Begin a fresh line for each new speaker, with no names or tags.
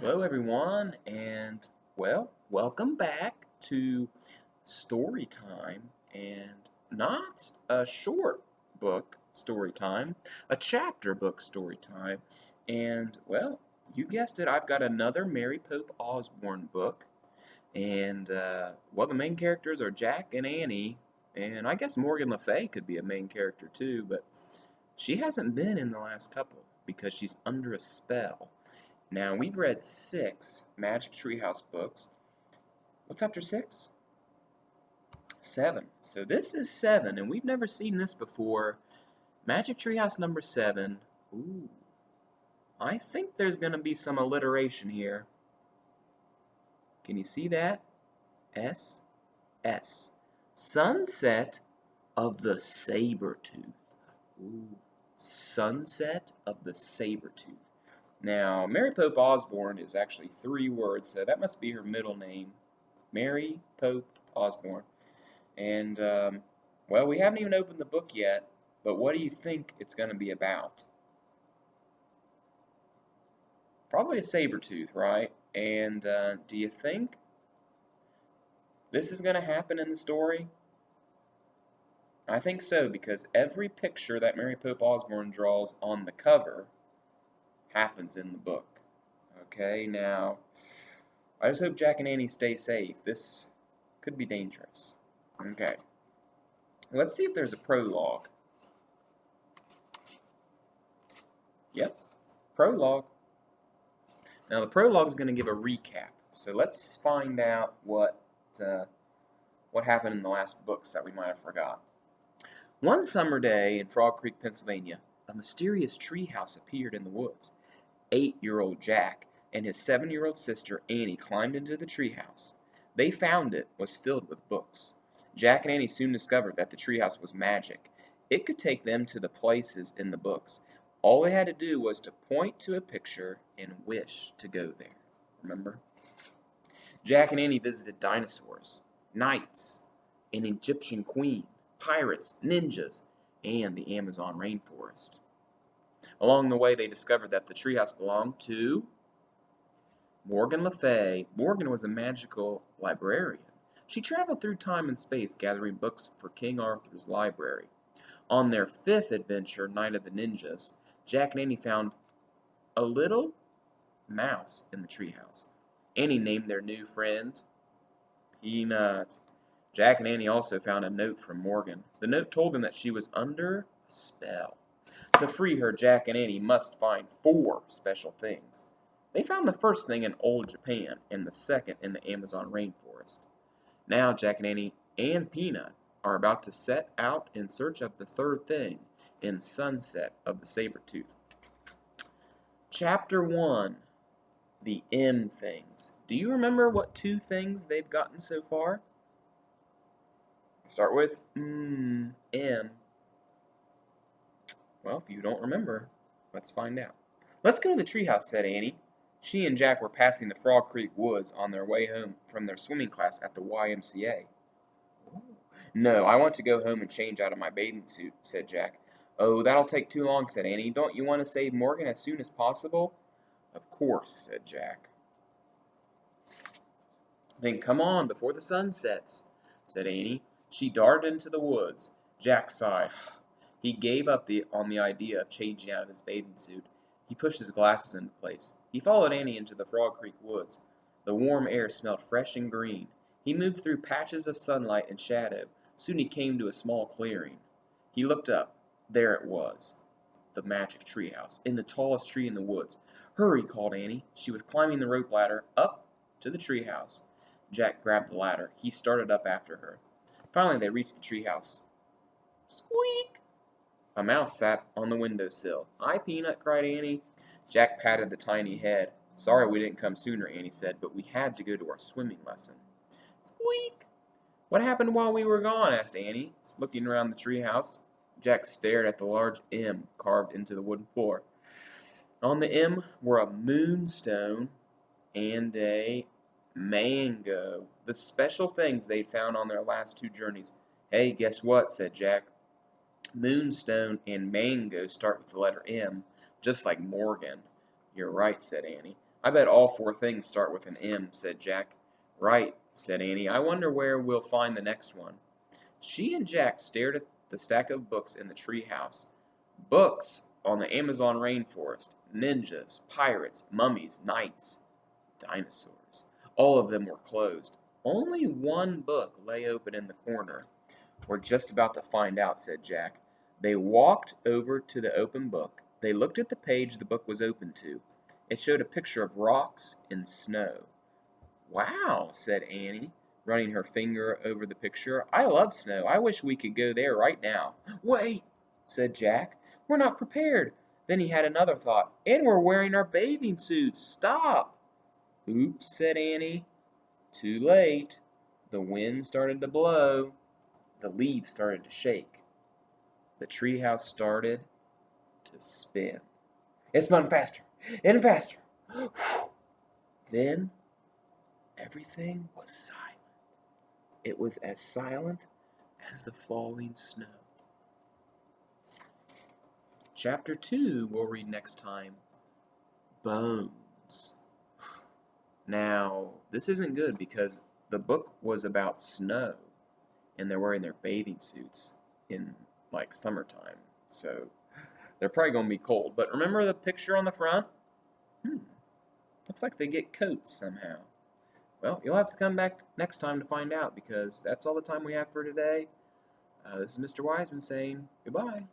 Hello, everyone, and welcome back to story time, and not a short book story time, a chapter book story time. And you guessed it, I've got another Mary Pope Osborne book, and the main characters are Jack and Annie, and I guess Morgan Le Fay could be a main character too, but she hasn't been in the last couple because she's under a spell. Now, we've read 6 Magic Treehouse books. What's after 6? 7. So this is 7, and we've never seen this before. Magic Treehouse number 7. Ooh. I think there's going to be some alliteration here. Can you see that? S. S. Sunset of the Saber-Tooth. Ooh. Sunset of the Saber-Tooth. Now, Mary Pope Osborne is actually 3 words, so that must be her middle name. Mary Pope Osborne. And, we haven't even opened the book yet, but what do you think it's going to be about? Probably a saber-tooth, right? And do you think this is going to happen in the story? I think so, because every picture that Mary Pope Osborne draws on the cover happens in the book. Okay, now, I just hope Jack and Annie stay safe. This could be dangerous. Okay. Let's see if there's a prologue. Yep, prologue. Now, the prologue is going to give a recap. So let's find out what happened in the last books that we might have forgot. One summer day in Frog Creek, Pennsylvania, a mysterious treehouse appeared in the woods. 8-year-old Jack and his 7-year-old sister Annie climbed into the treehouse. They found it was filled with books. Jack and Annie soon discovered that the treehouse was magic. It could take them to the places in the books. All they had to do was to point to a picture and wish to go there. Remember? Jack and Annie visited dinosaurs, knights, an Egyptian queen, pirates, ninjas, and the Amazon rainforest. Along the way, they discovered that the treehouse belonged to Morgan Le Fay. Morgan was a magical librarian. She traveled through time and space, gathering books for King Arthur's library. On their 5th adventure, Night of the Ninjas, Jack and Annie found a little mouse in the treehouse. Annie named their new friend Peanut. Jack and Annie also found a note from Morgan. The note told them that she was under a spell. To free her, Jack and Annie must find 4 special things. They found the first thing in old Japan and the second in the Amazon rainforest. Now Jack and Annie and Peanut are about to set out in search of the 3rd thing in Sunset of the Saber-Tooth. Chapter 1, the M things. Do you remember what 2 things they've gotten so far? Start with M. Well, if you don't remember, let's find out. Let's go to the treehouse, said Annie. She and Jack were passing the Frog Creek woods on their way home from their swimming class at the YMCA. No, I want to go home and change out of my bathing suit, said Jack. Oh, that'll take too long, said Annie. Don't you want to save Morgan as soon as possible? Of course, said Jack. Then come on, before the sun sets, said Annie. She darted into the woods. Jack sighed. He gave up on the idea of changing out of his bathing suit. He pushed his glasses into place. He followed Annie into the Frog Creek woods. The warm air smelled fresh and green. He moved through patches of sunlight and shadow. Soon he came to a small clearing. He looked up. There it was, the magic treehouse, in the tallest tree in the woods. Hurry, called Annie. She was climbing the rope ladder up to the treehouse. Jack grabbed the ladder. He started up after her. Finally, they reached the treehouse. Squeak! A mouse sat on the windowsill. Hi, Peanut, cried Annie. Jack patted the tiny head. Sorry we didn't come sooner, Annie said, but we had to go to our swimming lesson. Squeak! What happened while we were gone? Asked Annie, looking around the treehouse. Jack stared at the large M carved into the wooden floor. On the M were a moonstone and a mango, the special things they'd found on their last 2 journeys. Hey, guess what? Said Jack. Moonstone and mango start with the letter M, just like Morgan. You're right, said Annie. I bet all 4 things start with an M, said Jack. Right, said Annie. I wonder where we'll find the next one. She and Jack stared at the stack of books in the treehouse. Books on the Amazon rainforest, ninjas, pirates, mummies, knights, dinosaurs. All of them were closed. Only one book lay open in the corner. We're just about to find out, said Jack. They walked over to the open book. They looked at the page the book was open to. It showed a picture of rocks and snow. Wow, said Annie, running her finger over the picture. I love snow. I wish we could go there right now. Wait, said Jack. We're not prepared. Then he had another thought. And we're wearing our bathing suits. Stop. Oops, said Annie. Too late. The wind started to blow. The leaves started to shake. The treehouse started to spin. It spun faster and faster. Then everything was silent. It was as silent as the falling snow. Chapter 2 we'll read next time. Bones. Now, this isn't good because the book was about snow, and they're wearing their bathing suits in, like, summertime. So, they're probably going to be cold. But remember the picture on the front? Looks like they get coats somehow. Well, you'll have to come back next time to find out because that's all the time we have for today. This is Mr. Wiseman saying goodbye.